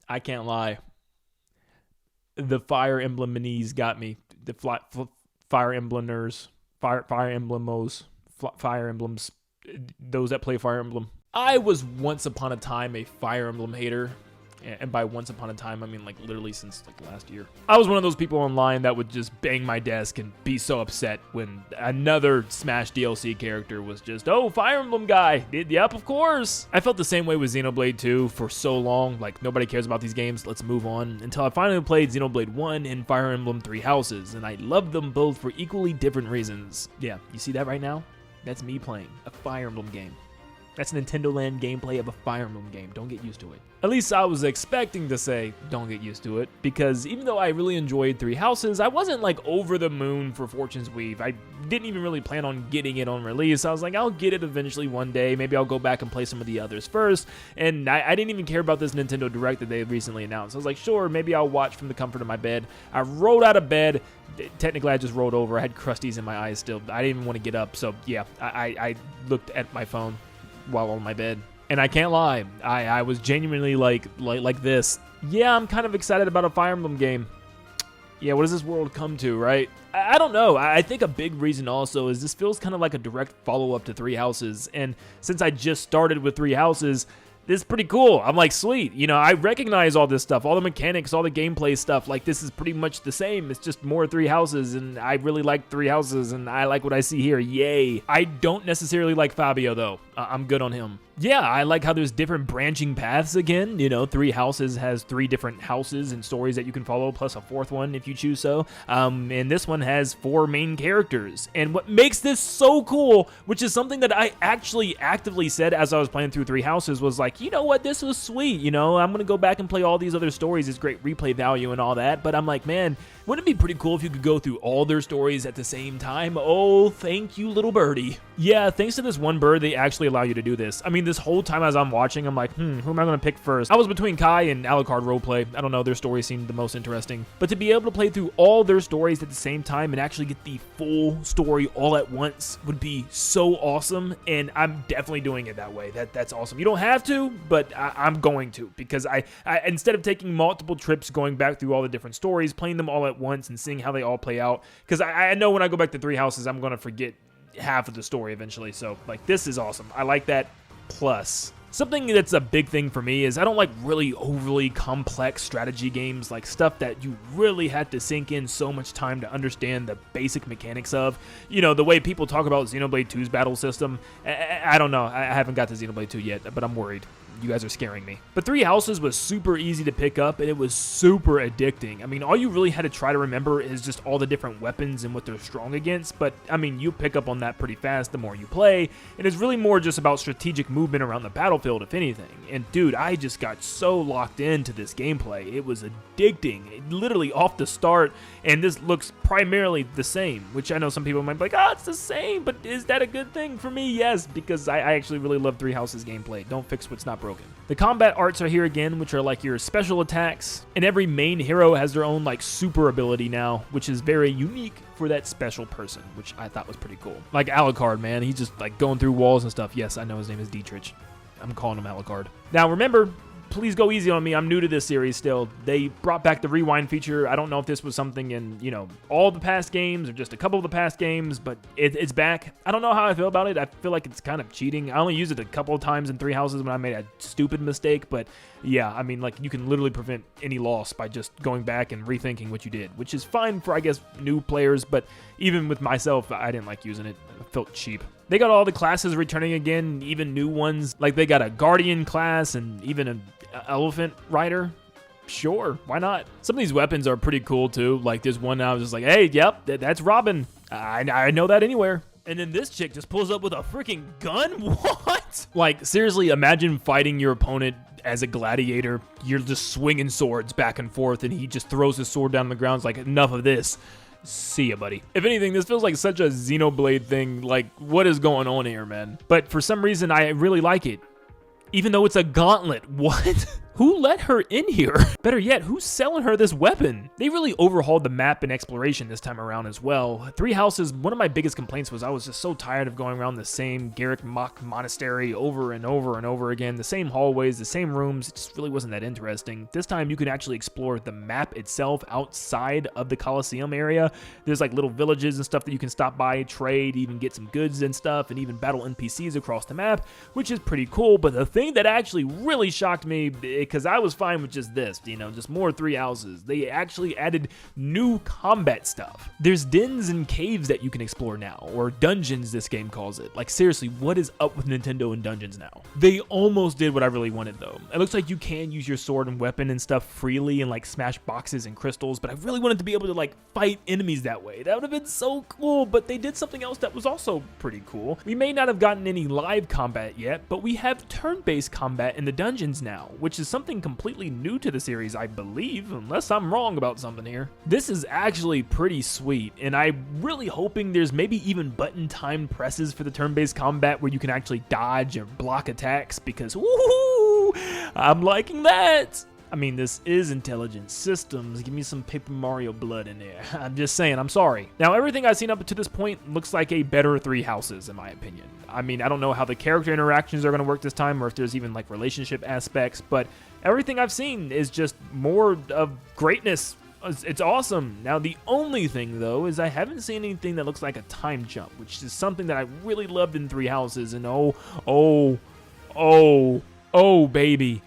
I can't lie. The Fire Emblem minis got me. The Fire Emblemers, Fire Emblemos, Fire Emblems, those that play Fire Emblem. I was once upon a time a Fire Emblem hater. And by once upon a time, I mean like literally since like last year. I was one of those people online that would just bang my desk and be so upset when another Smash DLC character was just, oh, Fire Emblem guy. Yep, of course. I felt the same way with Xenoblade 2 for so long. Like, nobody cares about these games. Let's move on. Until I finally played Xenoblade 1 and Fire Emblem Three Houses. And I loved them both for equally different reasons. Yeah, you see that right now? That's me playing a Fire Emblem game. That's Nintendo Land gameplay of a Fire Emblem game. Don't get used to it. At least I was expecting to say, don't get used to it, because even though I really enjoyed Three Houses, I wasn't like over the moon for Fortune's Weave. I didn't even really plan on getting it on release. I was like, I'll get it eventually one day. Maybe I'll go back and play some of the others first. And I didn't even care about this Nintendo Direct that they recently announced. I was like, sure, maybe I'll watch from the comfort of my bed. I rolled out of bed. Technically, I just rolled over. I had crusties in my eyes still. I didn't even want to get up. So yeah, I looked at my phone while on my bed. And I can't lie, I was genuinely like this. Yeah, I'm kind of excited about a Fire Emblem game. Yeah, what does this world come to, right? I don't know. I think a big reason also is this feels kind of like a direct follow-up to Three Houses. And since I just started with Three Houses, this is pretty cool. I'm like, sweet. You know, I recognize all this stuff, all the mechanics, all the gameplay stuff. Like, this is pretty much the same. It's just more Three Houses, and I really like Three Houses, and I like what I see here. Yay. I don't necessarily like Fabio, though. I'm good on him. Yeah, I like how there's different branching paths again. You know, Three Houses has 3 different houses and stories that you can follow, plus a 4th one if you choose so. And this one has 4 main characters. And what makes this so cool, which is something that I actually actively said as I was playing through Three Houses, was like, you know what, this was sweet. You know, I'm going to go back and play all these other stories. It's great replay value and all that. But I'm like, man, wouldn't it be pretty cool if you could go through all their stories at the same time? Oh, thank you, little birdie. Yeah, thanks to this one bird, they actually allow you to do this. I mean, this whole time as I'm watching, I'm like, who am I going to pick first? I was between Kai and Alucard roleplay. I don't know, their stories seemed the most interesting. But to be able to play through all their stories at the same time and actually get the full story all at once would be so awesome. And I'm definitely doing it that way. That's awesome. You don't have to, but I'm going to, because I instead of taking multiple trips going back through all the different stories, playing them all at once and seeing how they all play out, because I know when I go back to Three Houses, I'm going to forget half of the story eventually. So like, this is awesome. I like that. Plus, something that's a big thing for me is I don't like really overly complex strategy games, like stuff that you really had to sink in so much time to understand the basic mechanics of. You know, the way people talk about Xenoblade 2's battle system. I don't know. I haven't got to Xenoblade 2 yet, but I'm worried. You guys are scaring me. But Three Houses was super easy to pick up, and it was super addicting. I mean, all you really had to try to remember is just all the different weapons and what they're strong against. But, I mean, you pick up on that pretty fast the more you play. And it's really more just about strategic movement around the battlefield, if anything. And, dude, I just got so locked into this gameplay. It was addicting, literally off the start. And this looks primarily the same, which I know some people might be like, oh, it's the same. But is that a good thing for me? Yes, because I actually really love Three Houses gameplay. Don't fix what's not broken. The combat arts are here again, which are like your special attacks, and every main hero has their own like super ability now, which is very unique for that special person, which I thought was pretty cool. Like Alucard, man, he's just like going through walls and stuff. Yes, I know his name is Dietrich. I'm calling him Alucard. Now remember, please go easy on me. I'm new to this series still. They brought back the rewind feature. I don't know if this was something in, you know, all the past games or just a couple of the past games, but it's back. I don't know how I feel about it. I feel like it's kind of cheating. I only used it a couple of times in Three Houses when I made a stupid mistake, but yeah, I mean, like, you can literally prevent any loss by just going back and rethinking what you did, which is fine for, I guess, new players, but even with myself, I didn't like using it. It felt cheap. They got all the classes returning again, even new ones. Like, they got a Guardian class and even an Elephant Rider. Sure, why not? Some of these weapons are pretty cool, too. Like, there's one I was just like, hey, yep, that's Robin. I know that anywhere. And then this chick just pulls up with a freaking gun? What? Like, seriously, imagine fighting your opponent as a gladiator. You're just swinging swords back and forth, and he just throws his sword down on the ground. It's like, enough of this. See ya, buddy. If anything, this feels like such a Xenoblade thing. Like, what is going on here, man? But for some reason, I really like it. Even though it's a gauntlet. What? Who let her in here? Better yet, who's selling her this weapon? They really overhauled the map and exploration this time around as well. Three Houses, one of my biggest complaints was I was just so tired of going around the same Garrick Mock Monastery over and over and over again. The same hallways, the same rooms. It just really wasn't that interesting. This time you can actually explore the map itself outside of the Coliseum area. There's like little villages and stuff that you can stop by, trade, even get some goods and stuff, and even battle NPCs across the map, which is pretty cool. But the thing that actually really shocked me, because I was fine with just this, you know, just more Three Houses, they actually added new combat stuff. There's dens and caves that you can explore now, or dungeons this game calls it. Like seriously, what is up with Nintendo and dungeons now? They almost did what I really wanted though. It looks like you can use your sword and weapon and stuff freely and like smash boxes and crystals, but I really wanted to be able to like fight enemies that way. That would have been so cool, but they did something else that was also pretty cool. We may not have gotten any live combat yet, but we have turn-based combat in the dungeons now, which is something completely new to the series, I believe, unless I'm wrong about something here. This is actually pretty sweet, and I'm really hoping there's maybe even button-timed presses for the turn-based combat where you can actually dodge or block attacks, because woohoo, I'm liking that. I mean, this is Intelligent Systems. Give me some Paper Mario blood in there. I'm just saying, I'm sorry. Now, everything I've seen up to this point looks like a better Three Houses, in my opinion. I mean, I don't know how the character interactions are going to work this time, or if there's even, like, relationship aspects, but everything I've seen is just more of greatness. It's awesome. Now, the only thing, though, is I haven't seen anything that looks like a time jump, which is something that I really loved in Three Houses, and oh, baby.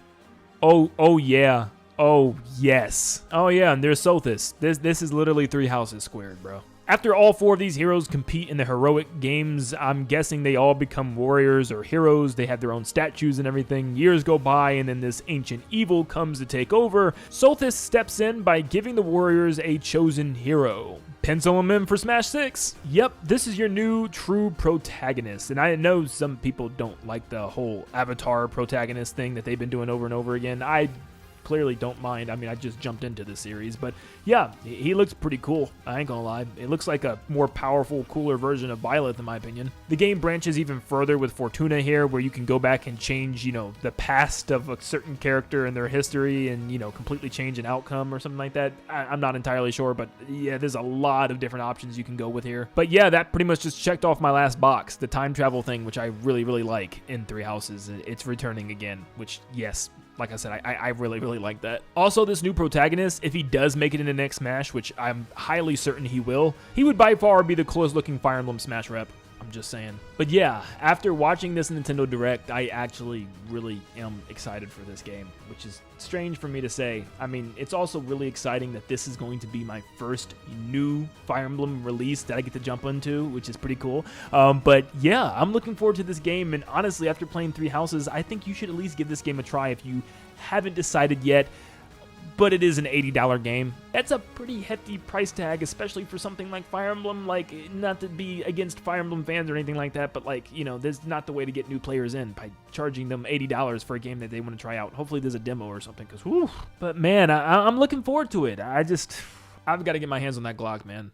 Oh yeah. Oh yes. Oh yeah, and there's Sothis. This is literally Three Houses squared, bro. After all four of these heroes compete in the heroic games, I'm guessing they all become warriors or heroes. They have their own statues and everything. Years go by, and then this ancient evil comes to take over. Sothis steps in by giving the warriors a chosen hero. Pencil him in for Smash 6. Yep, this is your new true protagonist. And I know some people don't like the whole avatar protagonist thing that they've been doing over and over again. I clearly don't mind. I mean, I just jumped into the series, but yeah, he looks pretty cool. I ain't gonna lie. It looks like a more powerful, cooler version of Violet, in my opinion. The game branches even further with Fortuna here, where you can go back and change, you know, the past of a certain character and their history and, you know, completely change an outcome or something like that. I'm not entirely sure, but yeah, there's a lot of different options you can go with here. But yeah, that pretty much just checked off my last box, the time travel thing, which I really, really like in Three Houses. It's returning again, which, yes, like I said, I really, really like that. Also, this new protagonist, if he does make it in the next Smash, which I'm highly certain he will, he would by far be the coolest looking Fire Emblem Smash rep. I'm just saying. But yeah, after watching this Nintendo Direct, I actually really am excited for this game, which is strange for me to say. I mean, it's also really exciting that this is going to be my first new Fire Emblem release that I get to jump into, which is pretty cool. But yeah, I'm looking forward to this game, and honestly, after playing Three Houses, I think you should at least give this game a try if you haven't decided yet. But it is an $80 game. That's a pretty hefty price tag, especially for something like Fire Emblem. Like, not to be against Fire Emblem fans or anything like that, but like, you know, there's not the way to get new players in by charging them $80 for a game that they want to try out. Hopefully there's a demo or something, because whew. But man, I'm looking forward to it. I've got to get my hands on that Glock, man.